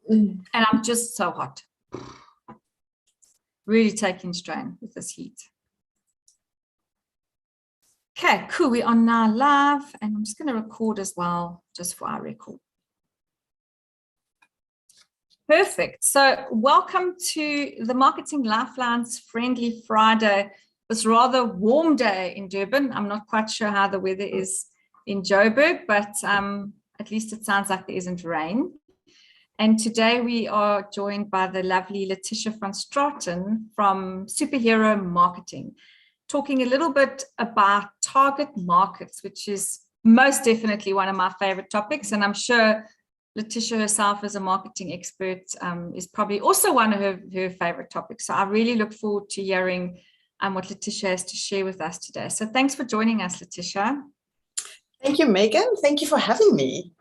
And I'm just so hot. Really taking strain with this heat. Okay, cool. We are now live, and I'm just going to record as well, just for our record. Perfect. So welcome to the Marketing Lifeline's Friendly Friday, this rather warm day in Durban. I'm not quite sure how the weather is in Joburg, but at least it sounds like there isn't rain. And today we are joined by the lovely Leatitia van Straten from Superhero Marketing, talking a little bit about target markets, which is most definitely one of my favorite topics. And I'm sure Leatitia herself, as a marketing expert, is probably also one of her favorite topics. So I really look forward to hearing what Leatitia has to share with us today. So thanks for joining us, Leatitia. Thank you, Megan. Thank you for having me.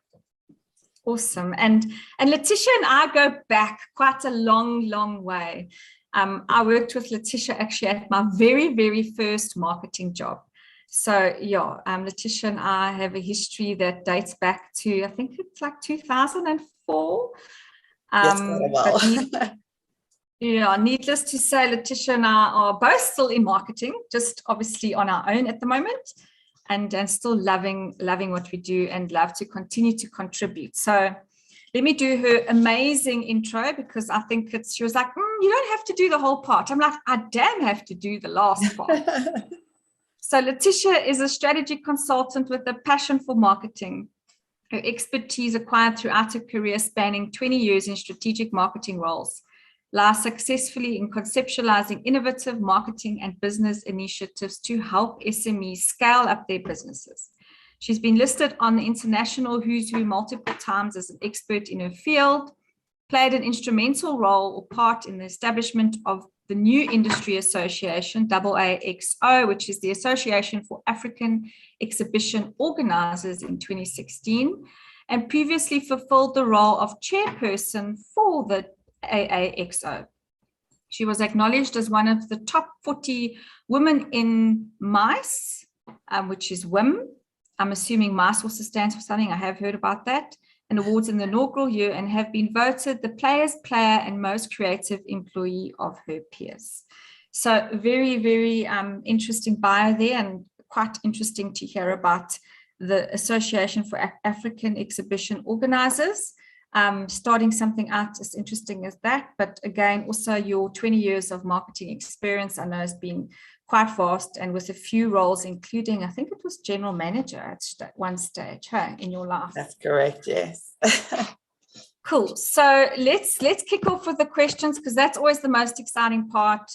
Awesome. And Leatitia and I go back quite a long way. I worked with Leatitia actually at my very first marketing job. So yeah, Leatitia and I have a history that dates back to, I think it's like 2004. Yes, quite a while. Yeah, needless to say, Leatitia and I are both still in marketing, just obviously on our own at the moment, and still loving what we do and love to continue to contribute. So let me do her amazing intro, because I think she was like, you don't have to do the whole part. I'm like, I damn have to do the last part. So Leatitia is a strategy consultant with a passion for marketing. Her expertise acquired throughout her career, spanning 20 years in strategic marketing roles, lies successfully in conceptualizing innovative marketing and business initiatives to help SMEs scale up their businesses. She's been listed on the international Who's Who multiple times as an expert in her field, played an instrumental role or part in the establishment of the new industry association, AAXO, which is the Association for African Exhibition Organizers, in 2016, and previously fulfilled the role of chairperson for the AAXO. She was acknowledged as one of the top 40 women in MICE, which is WIM. I'm assuming MICE also stands for something. I have heard about that. And awards in the inaugural year, and have been voted the player's player and most creative employee of her peers. So very interesting bio there, and quite interesting to hear about the Association for African Exhibition Organizers. Starting something out as interesting as that, but again, also your 20 years of marketing experience, I know, has been quite vast, and with a few roles, including, I think it was general manager at one stage, hey, in your life. That's correct, yes. Cool. So let's kick off with the questions, because that's always the most exciting part.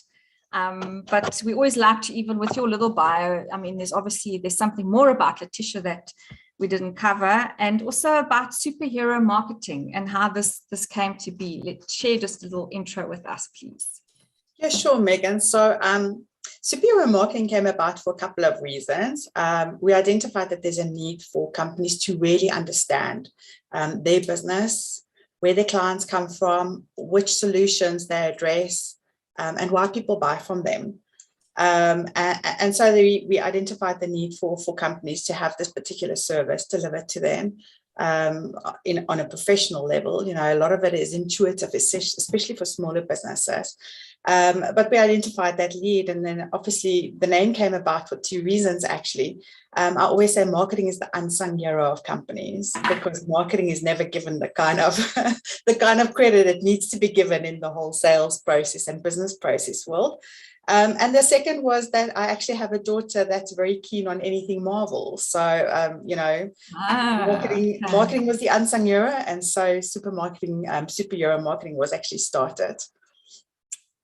But we always like to, even with your little bio, I mean, there's something more about Leatitia that we didn't cover, and also about superhero marketing and how this came to be. Let's share just a little intro with us, please. Yeah, sure, Megan. So superhero marketing came about for a couple of reasons. We identified that there's a need for companies to really understand their business, where their clients come from, which solutions they address, and why people buy from them. And so we identified the need for companies to have this particular service delivered to them on a professional level. You know, a lot of it is intuitive, especially for smaller businesses. But we identified that lead, and then obviously the name came about for two reasons, actually. I always say marketing is the unsung hero of companies, because marketing is never given the kind of credit it needs to be given in the whole sales process and business process world. And the second was that I actually have a daughter that's very keen on anything Marvel. So, you know, marketing was the unsung hero, and so superhero marketing was actually started.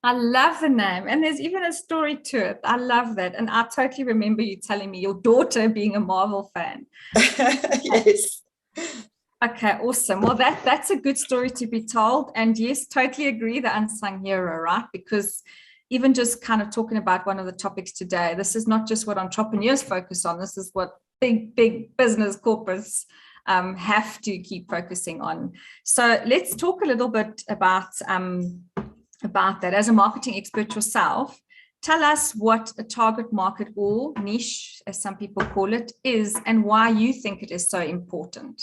I love the name, and there's even a story to it. I love that, and I totally remember you telling me your daughter being a Marvel fan. Yes. Okay, awesome. Well, that's a good story to be told, and yes, totally agree, the unsung hero, right? Because even just kind of talking about one of the topics today, this is not just what entrepreneurs focus on. This is what big business corporates have to keep focusing on. So let's talk a little bit about that. As a marketing expert yourself, tell us what a target market, or niche, as some people call it, is, and why you think it is so important.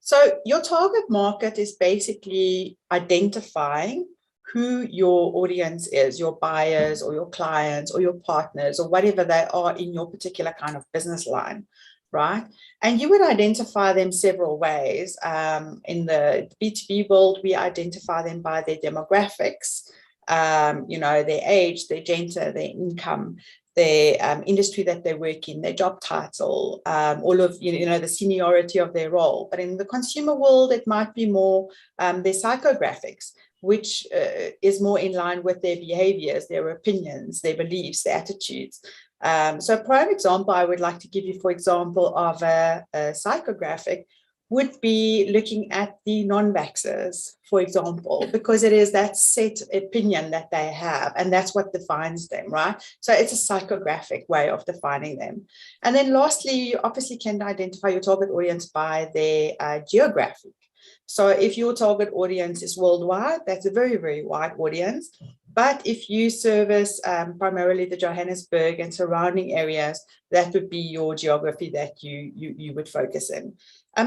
So your target market is basically identifying who your audience is, your buyers or your clients or your partners or whatever they are in your particular kind of business line, right? And you would identify them several ways. In the B2B world, we identify them by their demographics, their age, their gender, their income, their industry that they work in, their job title, all of, the seniority of their role. But in the consumer world, it might be more their psychographics, which is more in line with their behaviors, their opinions, their beliefs, their attitudes. So a prime example I would like to give you, for example, of a psychographic would be looking at the non-vaxxers, for example, because it is that set opinion that they have, and that's what defines them, right? So it's a psychographic way of defining them. And then lastly, you obviously can identify your target audience by their geographic. So if your target audience is worldwide, that's a very, very wide audience. But if you service primarily the Johannesburg and surrounding areas, that would be your geography that you would focus in.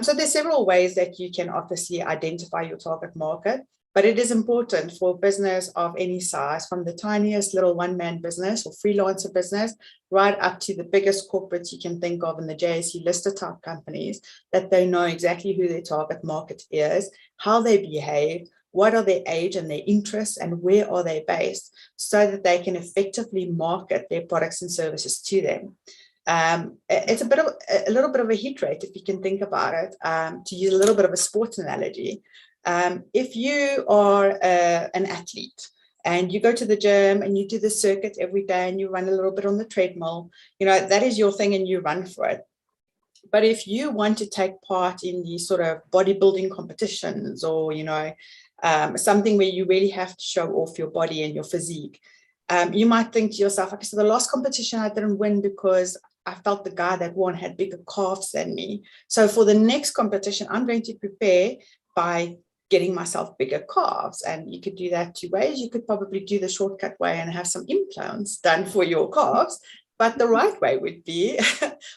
So there's several ways that you can obviously identify your target market, but it is important for business of any size, from the tiniest little one-man business or freelancer business, right up to the biggest corporates you can think of in the JSE listed type companies, that they know exactly who their target market is, how they behave, what are their age and their interests, and where are they based, so that they can effectively market their products and services to them. It's a little bit of a hit rate, if you can think about it, to use a little bit of a sports analogy. If you are an athlete and you go to the gym and you do the circuit every day and you run a little bit on the treadmill, that is your thing and you run for it. But if you want to take part in these sort of bodybuilding competitions or, something where you really have to show off your body and your physique, you might think to yourself, okay, so the last competition I didn't win because I felt the guy that won had bigger calves than me. So for the next competition, I'm going to prepare by getting myself bigger calves. And you could do that two ways. You could probably do the shortcut way and have some implants done for your calves. But the right way would be,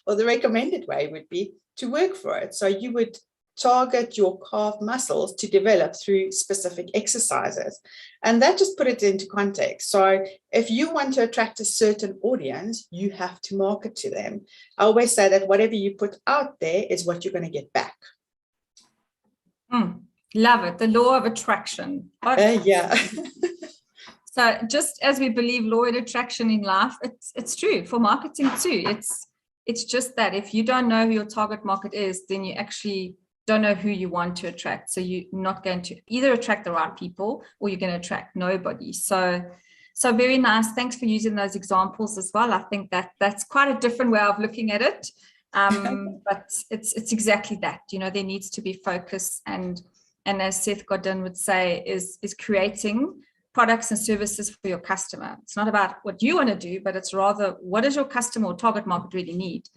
or the recommended way would be, to work for it. So you would target your calf muscles to develop through specific exercises. And that just put it into context. So if you want to attract a certain audience, you have to market to them. I always say that whatever you put out there is what you're going to get back. Love it. The law of attraction. Yeah. So just as we believe law of attraction in life, it's true for marketing too. It's just that if you don't know who your target market is, then you actually don't know who you want to attract. So you're not going to either attract the right people or you're going to attract nobody. So very nice. Thanks for using those examples as well. I think that's quite a different way of looking at it. But it's exactly that, there needs to be focus, and as Seth Godin would say, is creating products and services for your customer. It's not about what you want to do, but it's rather what does your customer or target market really need,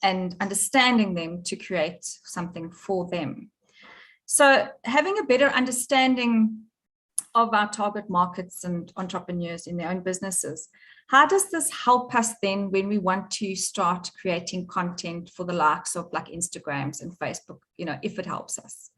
and understanding them to create something for them. So having a better understanding of our target markets and entrepreneurs in their own businesses, how does this help us then when we want to start creating content for the likes of like Instagrams and Facebook, if it helps us?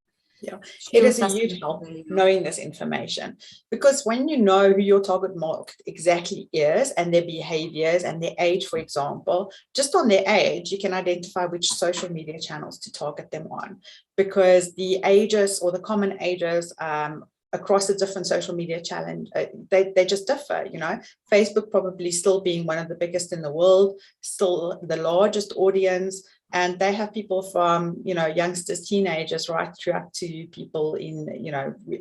Yeah, it is a huge help knowing this information, because when you know who your target market exactly is and their behaviors and their age, for example, just on their age, you can identify which social media channels to target them on, because the ages or the common ages across the different social media challenge, they just differ. Facebook probably still being one of the biggest in the world, still the largest audience. And they have people from, youngsters, teenagers, right through up to people in,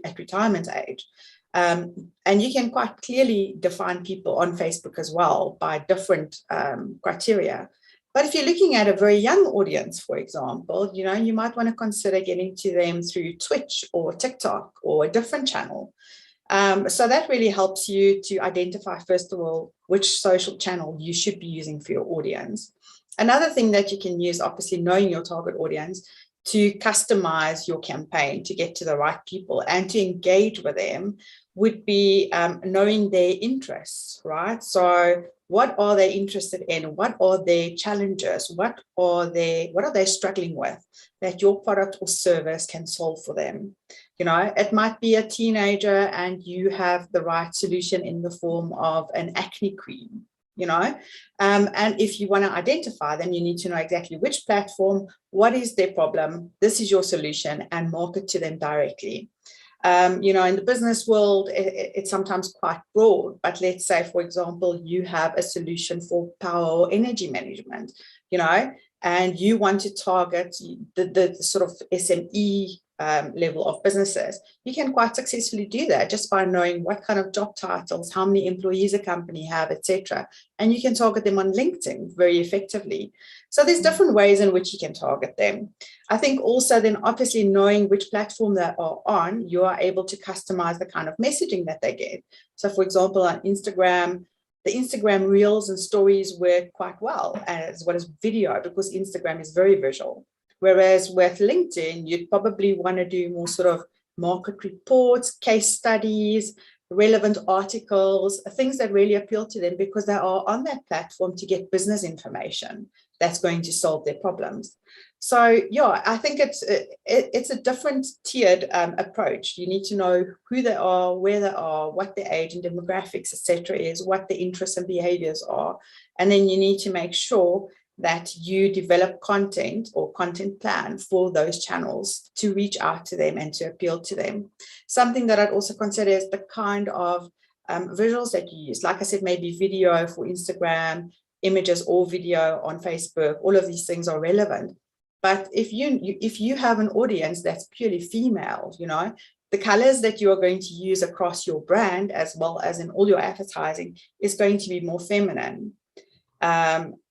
at retirement age. And you can quite clearly define people on Facebook as well by different criteria. But if you're looking at a very young audience, for example, you might want to consider getting to them through Twitch or TikTok or a different channel. So that really helps you to identify, first of all, which social channel you should be using for your audience. Another thing that you can use, obviously knowing your target audience, to customize your campaign to get to the right people and to engage with them, would be knowing their interests, right? So What are they interested in? What are their challenges? What are they struggling with that your product or service can solve for them? You know, it might be a teenager and you have the right solution in the form of an acne cream, you know, and if you want to identify them, you need to know exactly which platform, what is their problem, this is your solution, and market to them directly. You know, in the business world, it's sometimes quite broad, but let's say, for example, you have a solution for power or energy management, you know, and you want to target the sort of SME level of businesses. You can quite successfully do that just by knowing what kind of job titles, how many employees a company have, etc. And you can target them on LinkedIn very effectively. So there's different ways in which you can target them. I think also then obviously knowing which platform they are on, you are able to customize the kind of messaging that they get. So for example, on Instagram, the Instagram reels and stories work quite well, as well as video, because Instagram is very visual. Whereas with LinkedIn, you'd probably want to do more sort of market reports, case studies, relevant articles, things that really appeal to them because they are on that platform to get business information that's going to solve their problems. So yeah, I think it's a different tiered approach. You need to know who they are, where they are, what their age and demographics, etc. is, what their interests and behaviors are. And then you need to make sure that you develop content or content plan for those channels to reach out to them and to appeal to them. Something that I'd also consider is the kind of visuals that you use. Like I said, maybe video for Instagram, images or video on Facebook, all of these things are relevant. But if you have an audience that's purely female, you know, the colors that you are going to use across your brand as well as in all your advertising is going to be more feminine.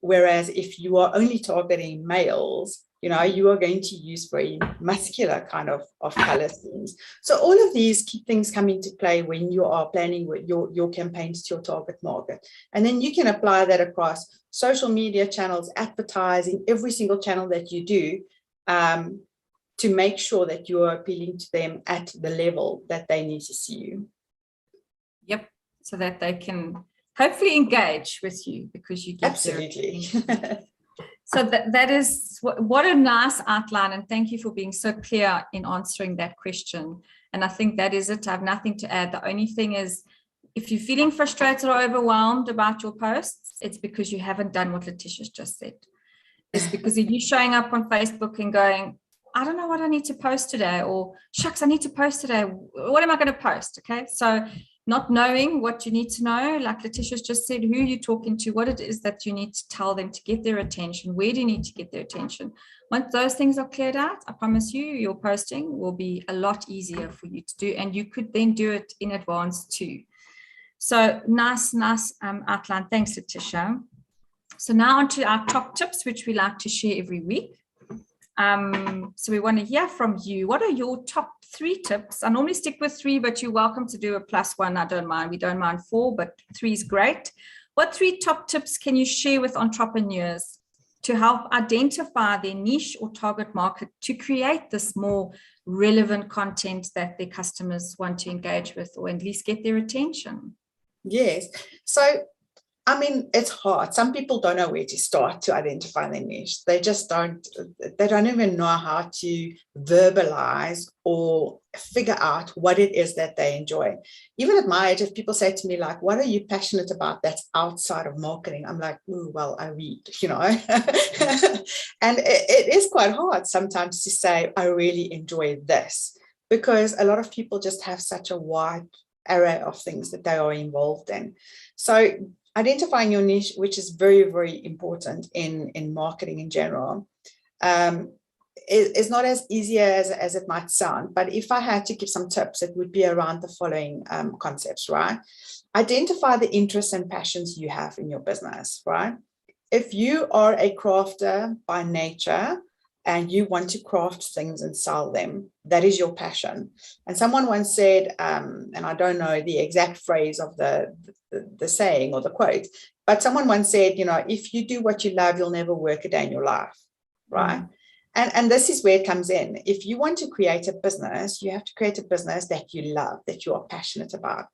Whereas if you are only targeting males, you know, you are going to use very muscular kind of color schemes. So all of these key things come into play when you are planning with your campaigns to your target market. And then you can apply that across social media channels, advertising, every single channel that you do, to make sure that you are appealing to them at the level that they need to see you. Yep, so that they can hopefully engage with you because you give absolutely. So that is what a nice outline, and thank you for being so clear in answering that question. And I think that is it. I have nothing to add. The only thing is, if you're feeling frustrated or overwhelmed about your posts, it's because you haven't done what Leatitia's just said. It's because of you showing up on Facebook and going, I don't know what I need to post today, or shucks, I need to post today. What am I going to post? Okay, so not knowing what you need to know, like Leatitia's just said, who you're talking to, what it is that you need to tell them to get their attention, where do you need to get their attention. Once those things are cleared out, I promise you, your posting will be a lot easier for you to do, and you could then do it in advance too. So nice outline. Thanks, Leatitia. So now on to our top tips, which we like to share every week. So we want to hear from you. What are your top 3 tips? I normally stick with 3, but you're welcome to do a +1. I don't mind. We don't mind 4, but 3 is great. What 3 top tips can you share with entrepreneurs to help identify their niche or target market to create this more relevant content that their customers want to engage with, or at least get their attention? Yes. So I mean, it's hard. Some people don't know where to start to identify their niche. They don't even know how to verbalize or figure out what it is that they enjoy. Even at my age, if people say to me, like, what are you passionate about that's outside of marketing? I'm like, oh, well, I read, you know. And it is quite hard sometimes to say, I really enjoy this, because a lot of people just have such a wide array of things that they are involved in. So identifying your niche, which is very, very important in marketing in general, is not as easy as it might sound. But if I had to give some tips, it would be around the following concepts, right? Identify the interests and passions you have in your business, right? If you are a crafter by nature and you want to craft things and sell them, that is your passion. And someone once said, and I don't know the exact phrase of the saying or the quote, but someone once said, you know, if you do what you love, you'll never work a day in your life, right? And this is where it comes in. If you want to create a business, you have to create a business that you love, that you are passionate about.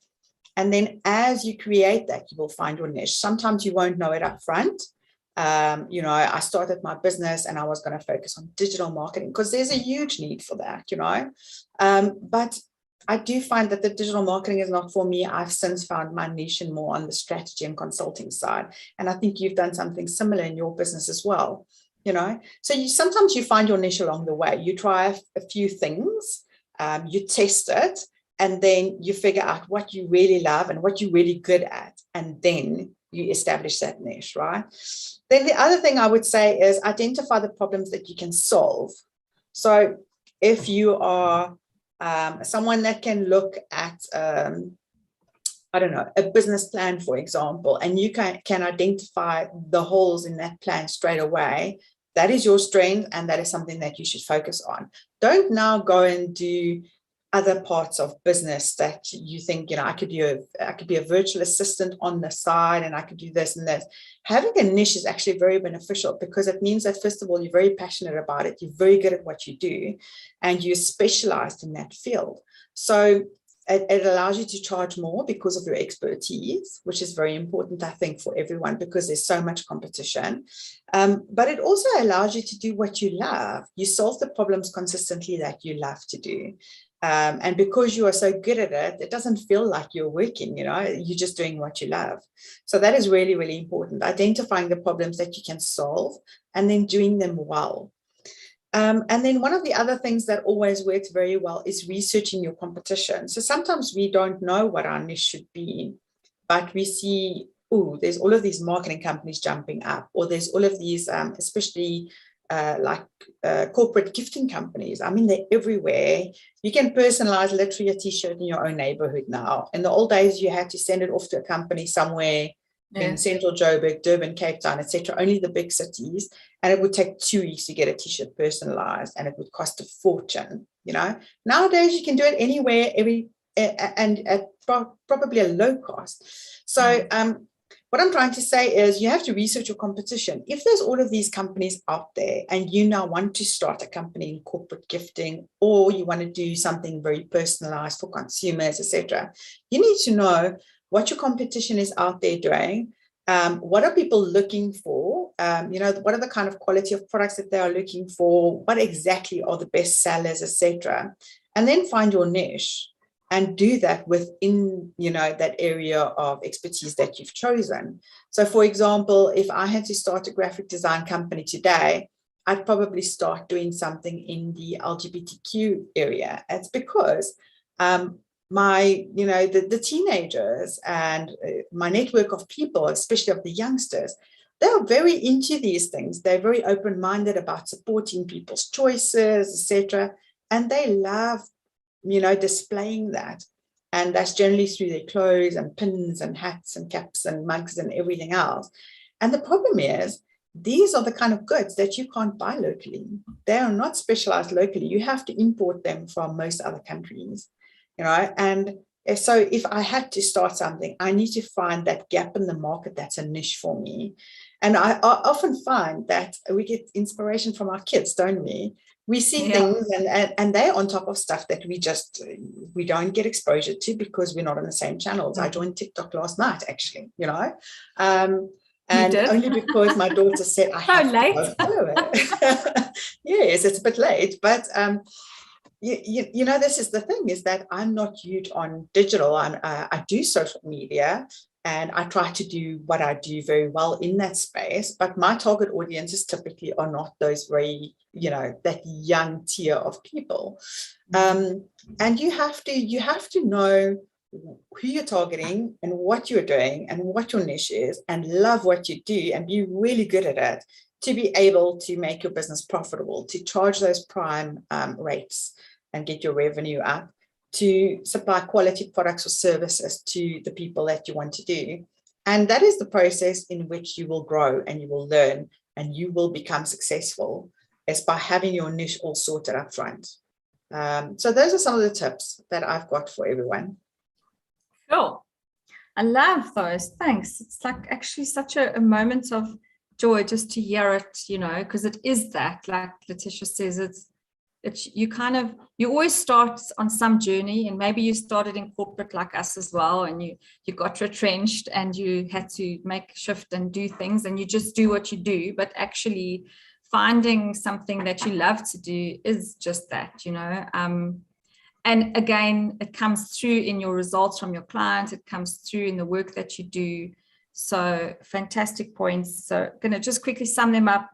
And then as you create that, you will find your niche. Sometimes you won't know it up front. I started my business and I was going to focus on digital marketing because there's a huge need for that, but I do find that the digital marketing is not for me. I've since found my niche and more on the strategy and consulting side. And I think you've done something similar in your business as well, So sometimes you find your niche along the way. You try a few things, you test it, and then you figure out what you really love and what you're really good at. And then you establish that niche, right? Then the other thing I would say is identify the problems that you can solve. So if you are someone that can look at, a business plan, for example, and you can identify the holes in that plan straight away, that is your strength, and that is something that you should focus on. Don't now go and do other parts of business that you think, I could be a virtual assistant on the side, and I could do this and that. Having a niche is actually very beneficial because it means that, first of all, you're very passionate about it, you're very good at what you do, and you're specialized in that field. So it allows you to charge more because of your expertise, which is very important, I think, for everyone, because there's so much competition. But it also allows you to do what you love. You solve the problems consistently that you love to do. And because you are so good at it, it doesn't feel like you're working, you're just doing what you love. So that is really, really important. Identifying the problems that you can solve and then doing them well. And then one of the other things that always works very well is researching your competition. So sometimes we don't know what our niche should be, but we see, there's all of these marketing companies jumping up, or there's all of these, especially corporate gifting companies. I mean, they're everywhere. You can personalize literally a t-shirt in your own neighborhood now. In the old days, you had to send it off to a company somewhere in Central Joburg, Durban, Cape Town, etc., only the big cities, and it would take 2 weeks to get a t-shirt personalized, and it would cost a fortune. Nowadays you can do it anywhere, and at probably a low cost. So what I'm trying to say is you have to research your competition. If there's all of these companies out there and you now want to start a company in corporate gifting, or you want to do something very personalized for consumers, etc., you need to know what your competition is out there doing. What are people looking for? What are the kind of quality of products that they are looking for? What exactly are the best sellers, etc.? And then find your niche and do that within, that area of expertise that you've chosen. So, for example, if I had to start a graphic design company today, I'd probably start doing something in the LGBTQ area. It's because the teenagers and my network of people, especially of the youngsters, they're very into these things. They're very open-minded about supporting people's choices, etc. And they love, displaying that. And that's generally through their clothes and pins and hats and caps and mugs and everything else. And the problem is, these are the kind of goods that you can't buy locally. They are not specialized locally. You have to import them from most other countries. And so if I had to start something, I need to find that gap in the market that's a niche for me. And I often find that we get inspiration from our kids, don't we? We see things and they're on top of stuff that we don't get exposure to because we're not on the same channels. I joined TikTok last night, actually, and only because my daughter said I have to go follow it. Yes, it's a bit late, but this is the thing, is that I'm not huge on digital. I do social media, and I try to do what I do very well in that space. But my target audiences typically are not those very, that young tier of people. And you have to know who you're targeting and what you're doing and what your niche is, and love what you do and be really good at it to be able to make your business profitable, to charge those prime rates and get your revenue up, to supply quality products or services to the people that you want to do. And that is the process in which you will grow and you will learn and you will become successful, is by having your niche all sorted up front. So those are some of the tips that I've got for everyone. Cool. I love those. Thanks. It's like actually such a moment of joy just to hear it, because it is that, like Leatitia says, you always start on some journey, and maybe you started in corporate like us as well, and you got retrenched and you had to make a shift and do things, and you just do what you do. But actually finding something that you love to do is just that, and again, it comes through in your results from your clients. It comes through in the work that you do. So fantastic points. So I'm going to just quickly sum them up.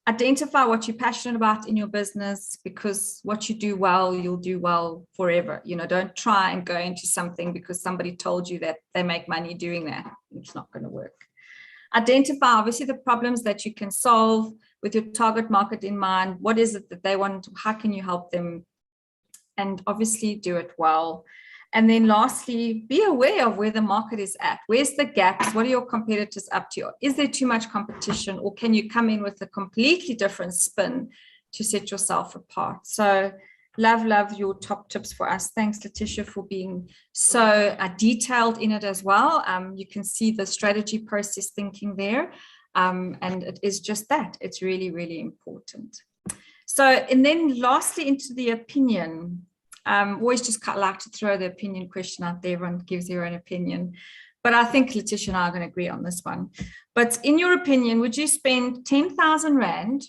Identify what you're passionate about in your business, because what you do well, you'll do well forever. Don't try and go into something because somebody told you that they make money doing that. It's not going to work. Identify, obviously, the problems that you can solve with your target market in mind. What is it that they want? How can you help them? And obviously do it well. And then lastly, be aware of where the market is at. Where's the gaps? What are your competitors up to? Is there too much competition, or can you come in with a completely different spin to set yourself apart? So love your top tips for us. Thanks, Leatitia, for being so detailed in it as well. You can see the strategy process thinking there. And it is just that. It's really, really important. So, and then lastly, into the opinion. Always just like to throw the opinion question out there. Everyone gives their own opinion. But I think Leatitia and I are going to agree on this one. But in your opinion, would you spend 10,000 Rand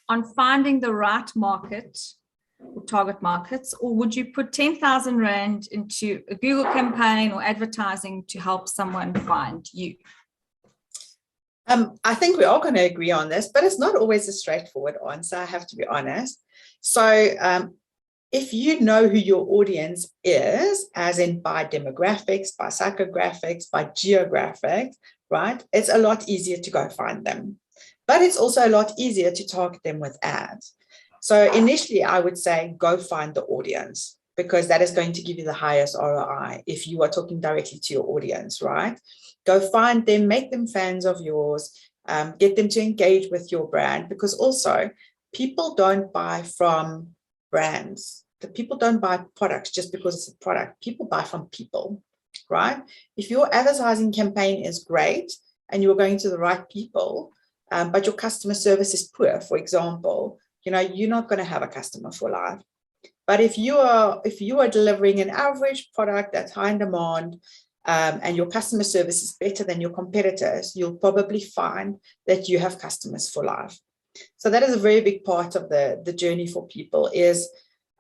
on finding the right market or target markets, or would you put 10,000 Rand into a Google campaign or advertising to help someone find you? I think we're all going to agree on this, but it's not always a straightforward answer, I have to be honest. So if you know who your audience is, as in by demographics, by psychographics, by geographics, right, it's a lot easier to go find them. But it's also a lot easier to target them with ads. So initially, I would say go find the audience, because that is going to give you the highest ROI if you are talking directly to your audience, right? Go find them, make them fans of yours, get them to engage with your brand, because also people don't buy from brands. The people don't buy products just because it's a product. People buy from people, right? If your advertising campaign is great and you're going to the right people, but your customer service is poor, for example, you're not going to have a customer for life. But if you are delivering an average product that's high in demand, and your customer service is better than your competitors, you'll probably find that you have customers for life. So that is a very big part of the journey for people is,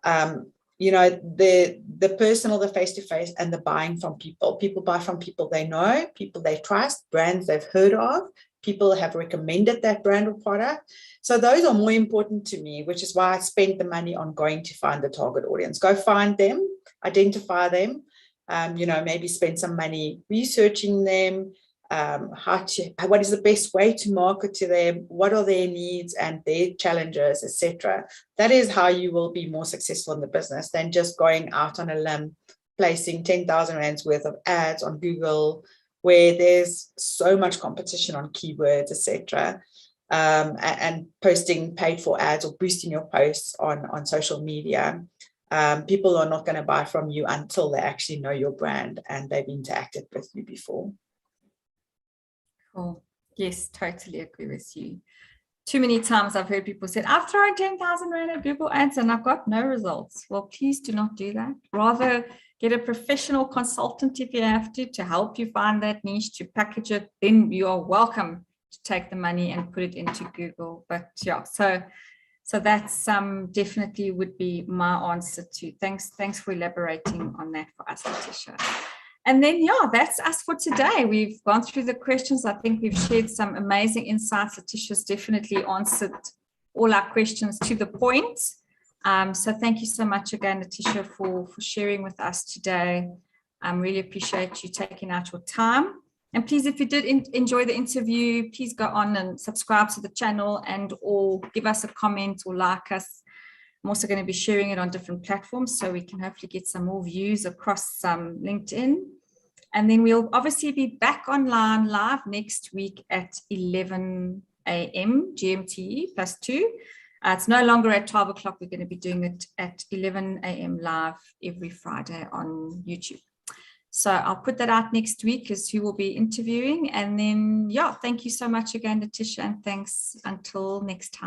the personal, the face-to-face, and the buying from people. People buy from people they know, people they trust, brands they've heard of, people have recommended that brand or product. So those are more important to me, which is why I spent the money on going to find the target audience. Go find them, identify them, maybe spend some money researching them, what is the best way to market to them, what are their needs and their challenges, etc. That is how you will be more successful in the business than just going out on a limb, placing 10,000 Rands worth of ads on Google, where there's so much competition on keywords, etc. And posting paid for ads or boosting your posts on social media. People are not going to buy from you until they actually know your brand and they've interacted with you before. Cool. Yes, totally agree with you. Too many times I've heard people say, I've thrown 10,000 Rand at Google Ads and I've got no results. Well, please do not do that. Rather get a professional consultant if you have to help you find that niche, to package it. Then you are welcome to take the money and put it into Google. But yeah, so that's definitely would be my answer to. Thanks for elaborating on that for us, Leatitia. And then, yeah, that's us for today. We've gone through the questions. I think we've shared some amazing insights. Letitia's definitely answered all our questions to the point. So thank you so much again, Leatitia, for sharing with us today. Really appreciate you taking out your time. And please, if you did enjoy the interview, please go on and subscribe to the channel and or give us a comment or like us. I'm also going to be sharing it on different platforms so we can hopefully get some more views across LinkedIn. And then we'll obviously be back online live next week at 11 a.m. GMT +2. It's no longer at 12 o'clock. We're going to be doing it at 11 a.m. live every Friday on YouTube. So I'll put that out next week as who will be interviewing. And then, yeah, thank you so much again, Leatitia, and thanks until next time.